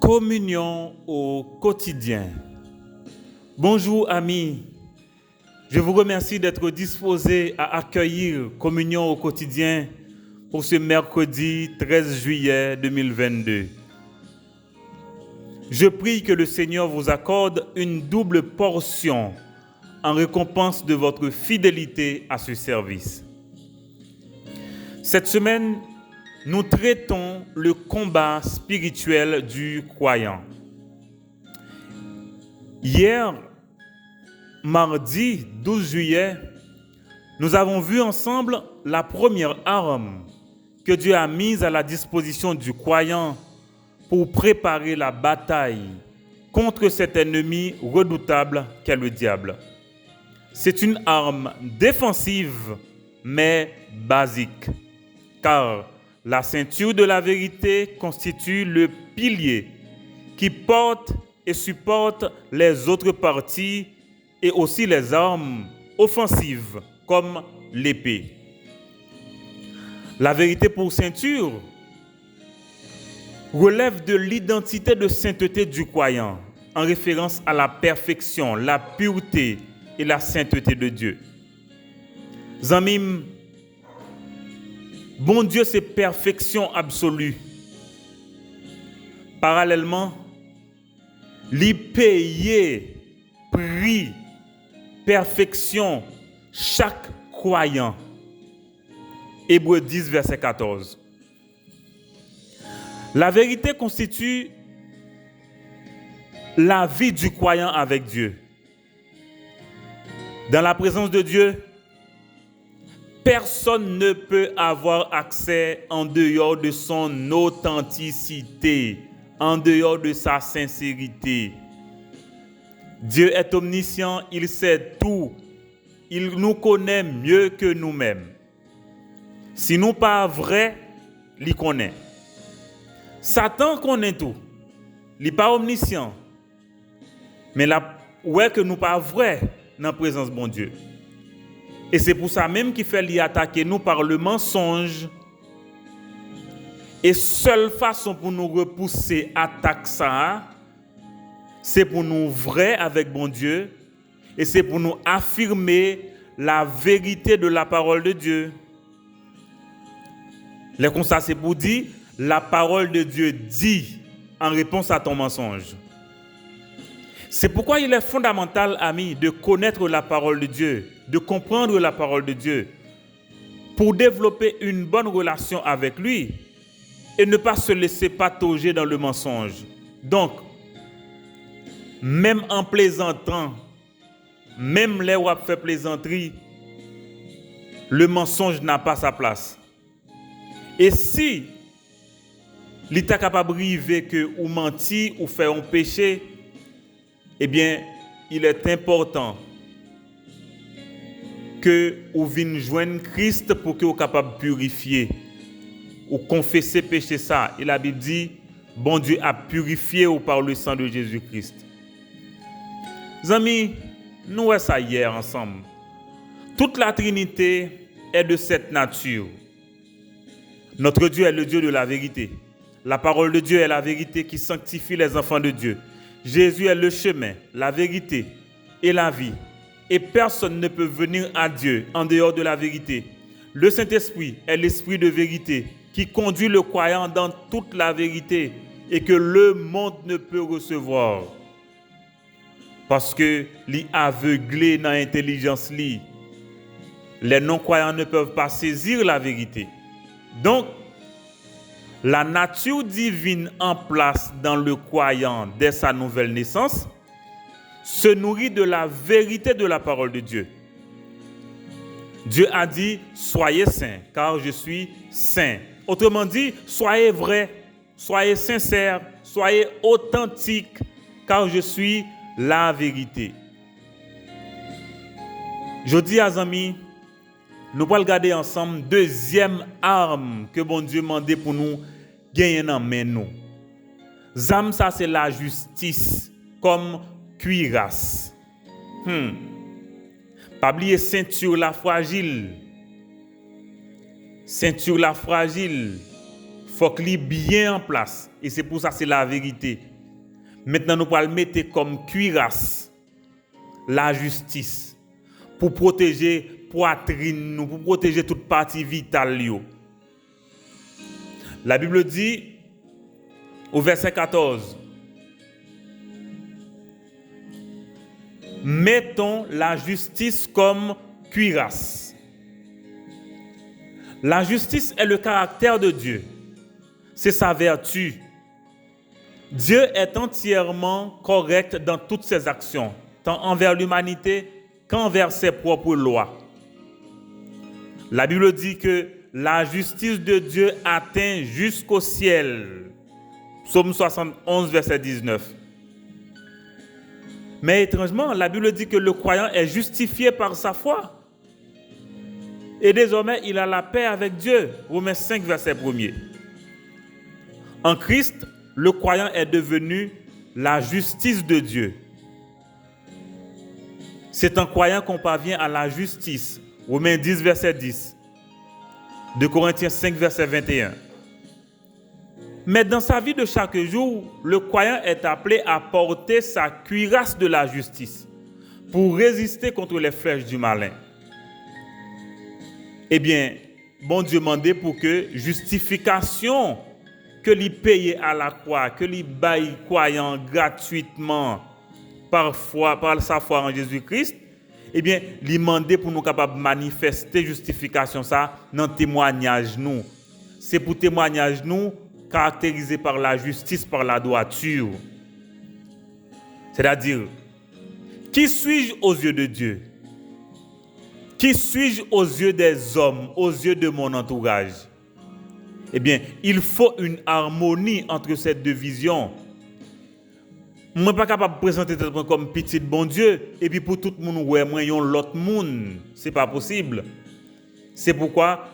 Communion au quotidien. Bonjour amis, je vous remercie d'être disposés à accueillir Communion au quotidien pour ce mercredi 13 juillet 2022. Je prie que le Seigneur vous accorde une double portion en récompense de votre fidélité à ce service. Cette semaine, nous traitons le combat spirituel du croyant. Hier, mardi 12 juillet, nous avons vu ensemble la première arme que Dieu a mise à la disposition du croyant pour préparer la bataille contre cet ennemi redoutable qu'est le diable. C'est une arme défensive, mais basique, car la ceinture de la vérité constitue le pilier qui porte et supporte les autres parties et aussi les armes offensives comme l'épée. La vérité pour ceinture relève de l'identité de sainteté du croyant en référence à la perfection, la pureté et la sainteté de Dieu. Zamim, bon Dieu, c'est perfection absolue. Parallèlement, lui payer, prix, perfection, chaque croyant. Hébreux 10, verset 14. La vérité constitue la vie du croyant avec Dieu. Dans la présence de Dieu, personne ne peut avoir accès en dehors de son authenticité, en dehors de sa sincérité. Dieu est omniscient, il sait tout. Il nous connaît mieux que nous-mêmes. Si nous pas vrai, il connaît. Satan connaît tout. Il n'est pas omniscient. Mais là, ouais que nous pas vrai dans la présence de bon Dieu. Et c'est pour ça même qu'il fait l'y attaquer nous par le mensonge. Et seule façon pour nous repousser attaque ça, c'est pour nous vrai avec bon Dieu. Et c'est pour nous affirmer la vérité de la parole de Dieu. Le constat, c'est pour dire, la parole de Dieu dit en réponse à ton mensonge. C'est pourquoi il est fondamental, amis, de connaître la parole de Dieu, de comprendre la parole de Dieu, pour développer une bonne relation avec lui et ne pas se laisser patauger dans le mensonge. Donc, même en plaisantant, même les où fait plaisanterie, le mensonge n'a pas sa place. Et si l'État capable de arriver que ou mentir ou faire un péché, eh bien, il est important que vous veniez joindre Christ pour que vous soyez capable de purifier ou confesser péché ça. Et la Bible dit, bon Dieu a purifié ou par le sang de Jésus-Christ. Amis, nous voyons ça hier ensemble. Toute la Trinité est de cette nature. Notre Dieu est le Dieu de la vérité. La parole de Dieu est la vérité qui sanctifie les enfants de Dieu. Jésus est le chemin, la vérité et la vie. Et personne ne peut venir à Dieu en dehors de la vérité. Le Saint-Esprit est l'Esprit de vérité qui conduit le croyant dans toute la vérité et que le monde ne peut recevoir. Parce que l'y aveuglé dans l'intelligence li. Les non-croyants ne peuvent pas saisir la vérité. Donc, la nature divine en place dans le croyant dès sa nouvelle naissance se nourrit de la vérité de la parole de Dieu. Dieu a dit, soyez saints, car je suis saint. Autrement dit, soyez vrais, soyez sincères, soyez authentiques, car je suis la vérité. Je dis à amis, nous allons regarder ensemble deuxième arme que bon Dieu m'a demandé pour nous gagner dans main nous. Zam ça c'est la justice comme cuirasse. Pas oublier ceinture la fragile. Ceinture la fragile. Faut qu'il y bien en place et c'est pour ça c'est la vérité. Maintenant, nous allons mettre comme cuirasse la justice pour protéger poitrine nous, pour protéger toute partie vitale. La Bible dit au verset 14, mettons la justice comme cuirasse. La justice est le caractère de Dieu. C'est sa vertu. Dieu est entièrement correct dans toutes ses actions, tant envers l'humanité qu'envers ses propres lois. La Bible dit que la justice de Dieu atteint jusqu'au ciel. Psaume 71, verset 19. Mais étrangement, la Bible dit que le croyant est justifié par sa foi. Et désormais, il a la paix avec Dieu. Romains 5, verset 1er. En Christ, le croyant est devenu la justice de Dieu. C'est en croyant qu'on parvient à la justice. Romains 10, verset 10. 2 Corinthiens 5, verset 21. Mais dans sa vie de chaque jour, le croyant est appelé à porter sa cuirasse de la justice pour résister contre les flèches du malin. Eh bien, bon Dieu demandait pour que justification que lui paye à la croix, que lui baille croyant gratuitement parfois par sa foi en Jésus-Christ, eh bien, lui demander pour nous capables de manifester justification ça dans témoignage nous. C'est pour témoignage nous caractérisé par la justice, par la droiture. C'est-à-dire, qui suis-je aux yeux de Dieu? Qui suis-je aux yeux des hommes, aux yeux de mon entourage? Eh bien, il faut une harmonie entre ces deux visions. Je ne suis pas capable de présenter comme petit bon Dieu, et puis pour tout le monde, ouais, moi, l'autre monde. Ce n'est pas possible. C'est pourquoi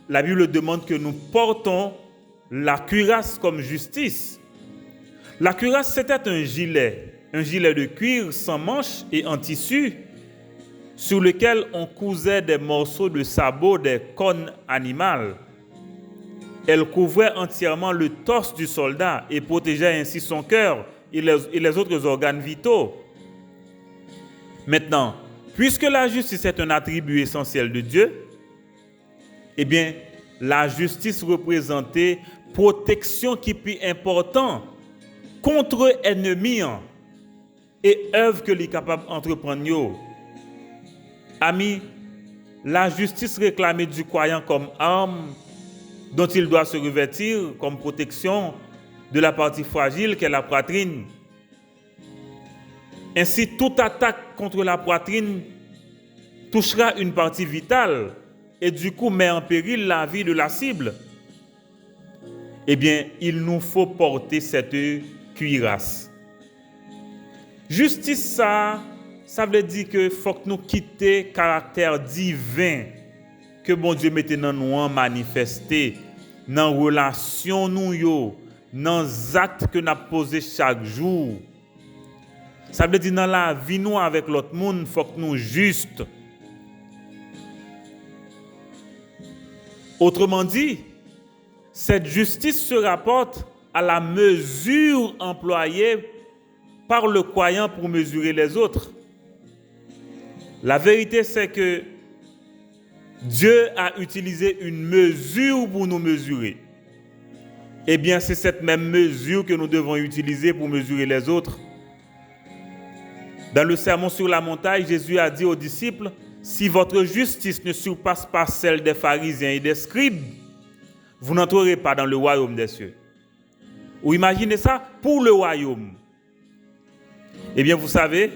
la Bible demande que nous portons la cuirasse comme justice. La cuirasse, c'était un gilet de cuir sans manches et en tissu, sur lequel on cousait des morceaux de sabot des cornes animales. Elle couvrait entièrement le torse du soldat et protégeait ainsi son cœur et les autres organes vitaux. Maintenant, puisque la justice est un attribut essentiel de Dieu, eh bien, la justice représentait protection qui est plus importante contre ennemis et œuvre que les capables d'entreprendre. Amis, la justice réclamée du croyant comme arme dont il doit se revêtir comme protection de la partie fragile qu'est la poitrine. Ainsi, toute attaque contre la poitrine touchera une partie vitale et du coup met en péril la vie de la cible. Eh bien, il nous faut porter cette cuirasse. Justice, ça veut dire que faut que nous quittions le caractère divin que bon Dieu mette dans nous manifester dans la relation nous, dans les actes que nous posons chaque jour. Ça veut dire dans la vie nous avec l'autre monde, il faut que nous justes. Autrement dit, cette justice se rapporte à la mesure employée par le croyant pour mesurer les autres. La vérité, c'est que Dieu a utilisé une mesure pour nous mesurer. Eh bien, c'est cette même mesure que nous devons utiliser pour mesurer les autres. Dans le sermon sur la montagne, Jésus a dit aux disciples, « Si votre justice ne surpasse pas celle des pharisiens et des scribes, vous n'entrerez pas dans le royaume des cieux. » Ou imaginez ça pour le royaume. Eh bien, vous savez,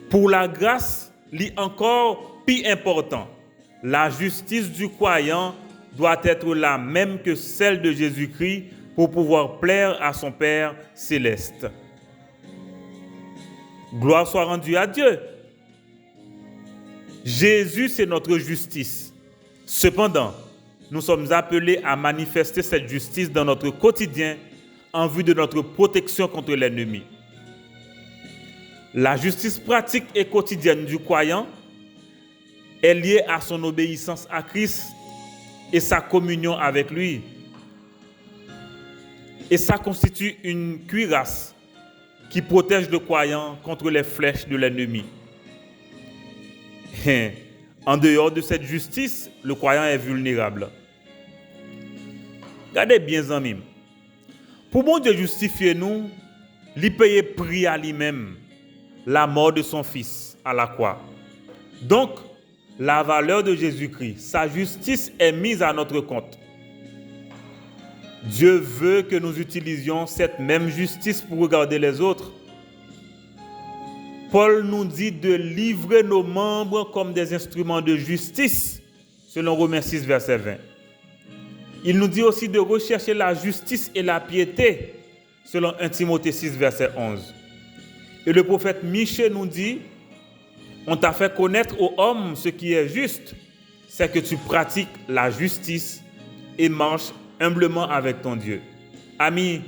pour la grâce, l'est encore plus important. La justice du croyant doit être la même que celle de Jésus-Christ pour pouvoir plaire à son Père céleste. Gloire soit rendue à Dieu. Jésus, c'est notre justice. Cependant, nous sommes appelés à manifester cette justice dans notre quotidien en vue de notre protection contre l'ennemi. La justice pratique et quotidienne du croyant est liée à son obéissance à Christ et sa communion avec lui. Et ça constitue une cuirasse qui protège le croyant contre les flèches de l'ennemi. En dehors de cette justice, le croyant est vulnérable. Regardez bien, amis. Pour bon Dieu justifier nous, il paye prix à lui-même la mort de son fils à la croix. Donc, la valeur de Jésus-Christ, sa justice est mise à notre compte. Dieu veut que nous utilisions cette même justice pour regarder les autres. Paul nous dit de livrer nos membres comme des instruments de justice, selon Romains 6, verset 20. Il nous dit aussi de rechercher la justice et la piété, selon 1 Timothée 6, verset 11. Et le prophète Michée nous dit, on t'a fait connaître aux hommes ce qui est juste, c'est que tu pratiques la justice et marches humblement avec ton Dieu. Amis,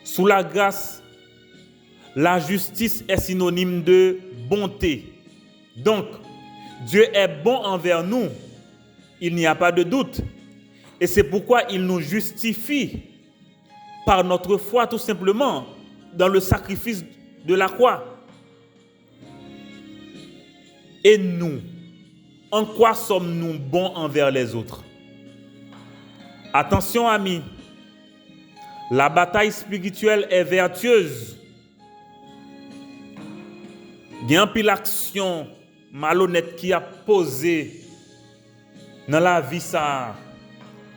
sous la grâce, la justice est synonyme de bonté. Donc, Dieu est bon envers nous. Il n'y a pas de doute. Et c'est pourquoi il nous justifie par notre foi, tout simplement, dans le sacrifice de la croix. Et nous, en quoi sommes-nous bons envers les autres? Attention, amis, la bataille spirituelle est vertueuse. Il y a un pile d'action malhonnête qui a posé dans la vie ça.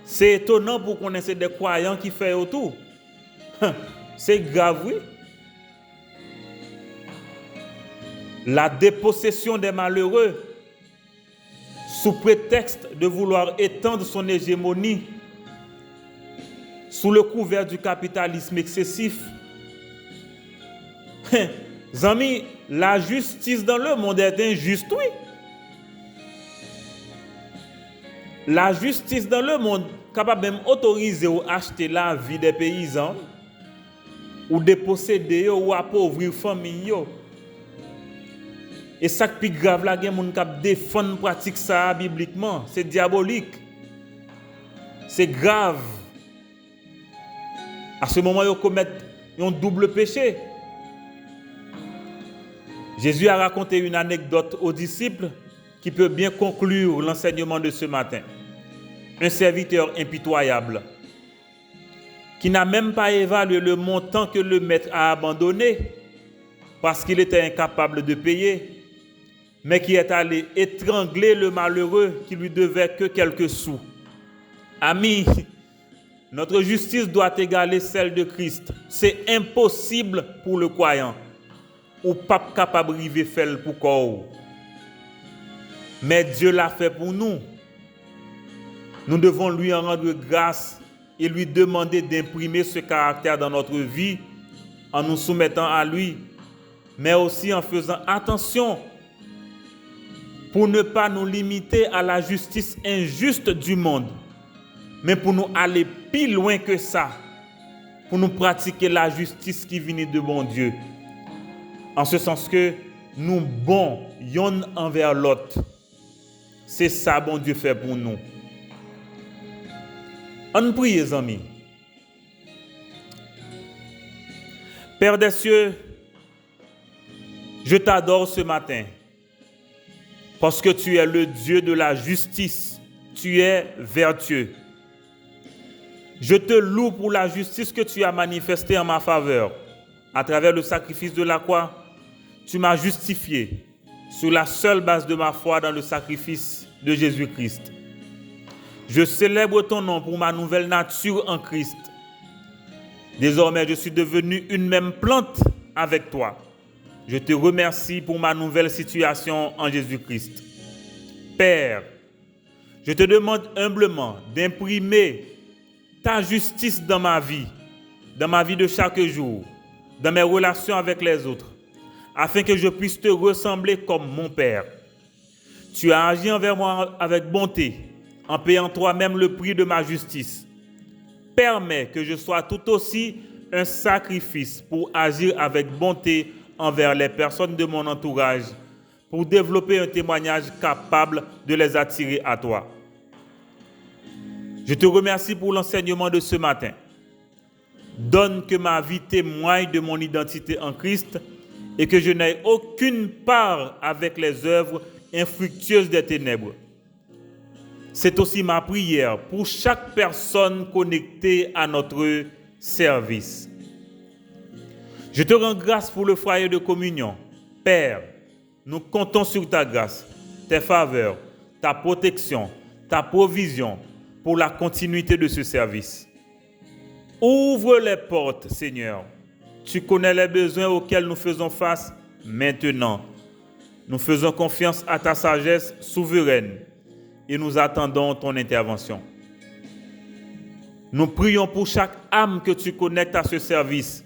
C'est étonnant pour connaître des croyants qui font autour. C'est grave, oui. La dépossession des malheureux sous prétexte de vouloir étendre son hégémonie sous le couvert du capitalisme excessif. Amis, la justice dans le monde est injuste, oui. La justice dans le monde capable même autoriser ou acheter la vie des paysans ou déposséder ou appauvrir famille. Et ça qui est plus grave, là, il y a des gens qui défendent pratique ça bibliquement. C'est diabolique. C'est grave. À ce moment, ils commettent un double péché. Jésus a raconté une anecdote aux disciples qui peut bien conclure l'enseignement de ce matin. Un serviteur impitoyable qui n'a même pas évalué le montant que le maître a abandonné parce qu'il était incapable de payer, mais qui est allé étrangler le malheureux qui lui devait que quelques sous. Amis, notre justice doit égaler celle de Christ. C'est impossible pour le croyant ou pas capable de faire pour quoi. Mais Dieu l'a fait pour nous. Nous devons lui en rendre grâce et lui demander d'imprimer ce caractère dans notre vie en nous soumettant à lui, mais aussi en faisant attention pour ne pas nous limiter à la justice injuste du monde, mais pour nous aller plus loin que ça, pour nous pratiquer la justice qui vient de bon Dieu. En ce sens que nous bons y'en envers l'autre. C'est ça bon Dieu fait pour nous. On prie, les amis. Père des cieux, je t'adore ce matin parce que tu es le Dieu de la justice. Tu es vertueux. Je te loue pour la justice que tu as manifestée en ma faveur. À travers le sacrifice de la croix, tu m'as justifié sur la seule base de ma foi dans le sacrifice de Jésus-Christ. Je célèbre ton nom pour ma nouvelle nature en Christ. Désormais, je suis devenu une même plante avec toi. Je te remercie pour ma nouvelle situation en Jésus-Christ. Père, je te demande humblement d'imprimer ta justice dans ma vie de chaque jour, dans mes relations avec les autres, afin que je puisse te ressembler comme mon Père. Tu as agi envers moi avec bonté, en payant toi-même le prix de ma justice. Permets que je sois tout aussi un sacrifice pour agir avec bonté envers les personnes de mon entourage, pour développer un témoignage capable de les attirer à toi. Je te remercie pour l'enseignement de ce matin. Donne que ma vie témoigne de mon identité en Christ et que je n'aie aucune part avec les œuvres infructueuses des ténèbres. C'est aussi ma prière pour chaque personne connectée à notre service. Je te rends grâce pour le foyer de communion. Père, nous comptons sur ta grâce, tes faveurs, ta protection, ta provision pour la continuité de ce service. Ouvre les portes, Seigneur. Tu connais les besoins auxquels nous faisons face maintenant. Nous faisons confiance à ta sagesse souveraine et nous attendons ton intervention. Nous prions pour chaque âme que tu connectes à ce service.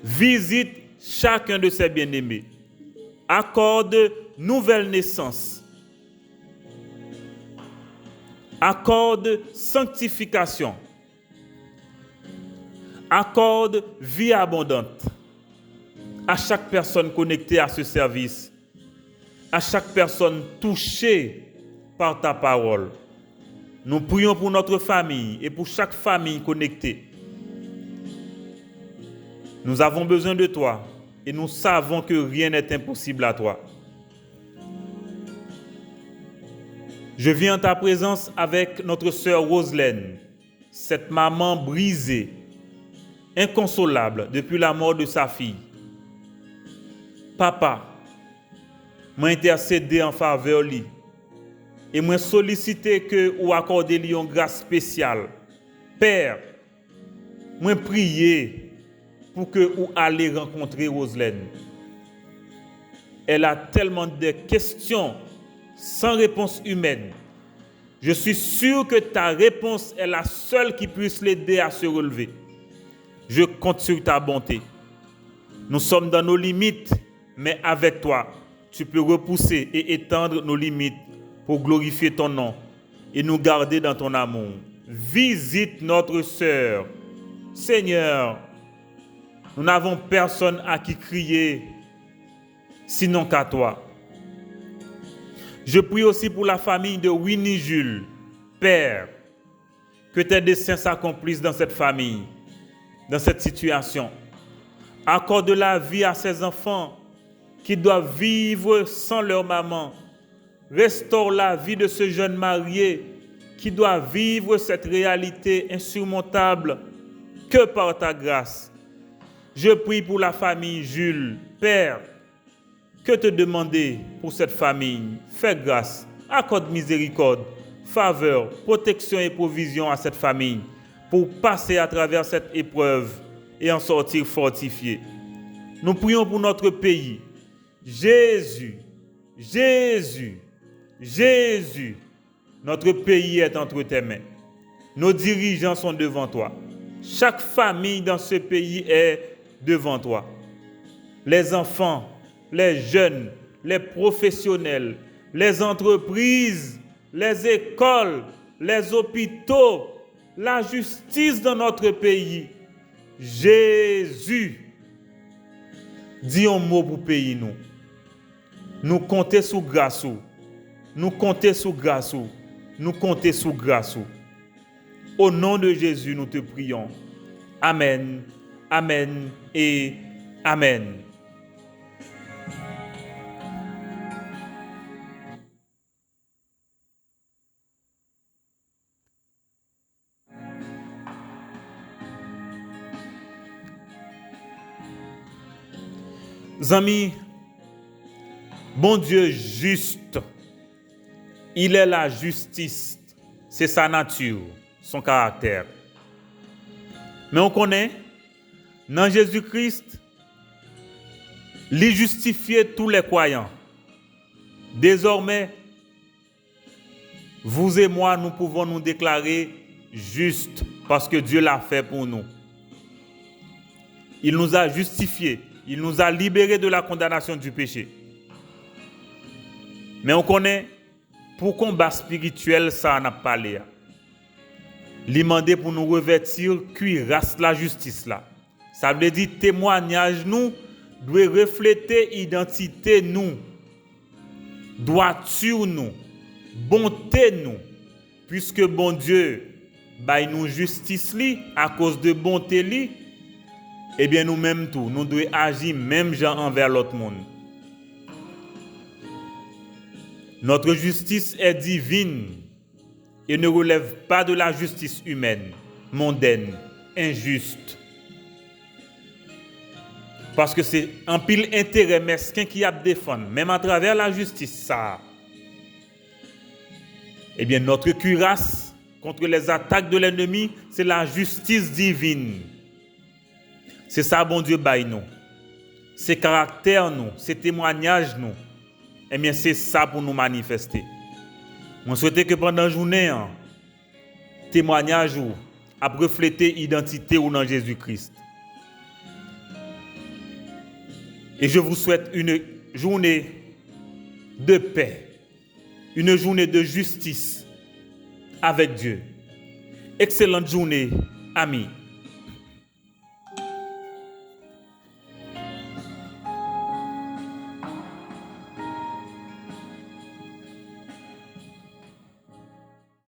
Visite chacun de ces bien-aimés. Accorde nouvelle naissance. Accorde sanctification. Accorde vie abondante à chaque personne connectée à ce service, à chaque personne touchée par ta parole. Nous prions pour notre famille et pour chaque famille connectée. Nous avons besoin de toi et nous savons que rien n'est impossible à toi. Je viens en ta présence avec notre sœur Roselaine, cette maman brisée, inconsolable depuis la mort de sa fille. Papa, m'a intercédé en faveur de lui et m'a sollicité que ou accorder lui une grâce spéciale. Père, m'a prié pour que ou aller rencontrer Roselaine. Elle a tellement de questions sans réponse humaine. Je suis sûr que ta réponse est la seule qui puisse l'aider à se relever. Je compte sur ta bonté. Nous sommes dans nos limites, mais avec toi, tu peux repousser et étendre nos limites pour glorifier ton nom et nous garder dans ton amour. Visite notre sœur. Seigneur, nous n'avons personne à qui crier, sinon qu'à toi. Je prie aussi pour la famille de Winnie Jules. Père, que tes desseins s'accomplissent dans cette famille, dans cette situation. Accorde la vie à ces enfants qui doivent vivre sans leur maman. Restaure la vie de ce jeune marié qui doit vivre cette réalité insurmontable que par ta grâce. Je prie pour la famille Jules. Père, que te demander pour cette famille? Fais grâce, accorde miséricorde, faveur, protection et provision à cette famille pour passer à travers cette épreuve et en sortir fortifié. Nous prions pour notre pays. Jésus, Jésus, Jésus, notre pays est entre tes mains. Nos dirigeants sont devant toi. Chaque famille dans ce pays est devant toi. Les enfants, les jeunes, les professionnels, les entreprises, les écoles, les hôpitaux, la justice dans notre pays. Jésus, dis un mot pour pays nous. Nous comptons sous grâce. Nous comptons sous grâce. Nous comptons sous grâce. Au nom de Jésus, nous te prions. Amen, amen et amen. Amis, bon Dieu juste, il est la justice, c'est sa nature, son caractère. Mais on connaît, dans Jésus-Christ, il justifiait tous les croyants. Désormais, vous et moi, nous pouvons nous déclarer justes parce que Dieu l'a fait pour nous. Il nous a justifiés. Il nous a libérés de la condamnation du péché. Mais on connaît, pour combat spirituel, ça n'a pas parlé. Il demandé pour nous revêtir cuirasse la justice là. Ça veut dire témoignage nous doit refléter identité nous, droiture nous, bonté nous, puisque bon Dieu bail nous justice li à cause de bonté li, eh bien nous-mêmes tout, nous devons agir même gens envers l'autre monde. Notre justice est divine et ne relève pas de la justice humaine, mondaine, injuste. Parce que c'est un pile intérêt mesquin qui a défendre, même à travers la justice, ça. Eh bien, notre cuirasse contre les attaques de l'ennemi, c'est la justice divine. C'est ça, bon Dieu, baille nous. C'est caractère nous, c'est témoignage nous. Eh bien, c'est ça pour nous manifester. Je souhaite que pendant la journée, témoignage ou à refléter l'identité ou dans Jésus-Christ. Et je vous souhaite une journée de paix, une journée de justice avec Dieu. Excellente journée, amis.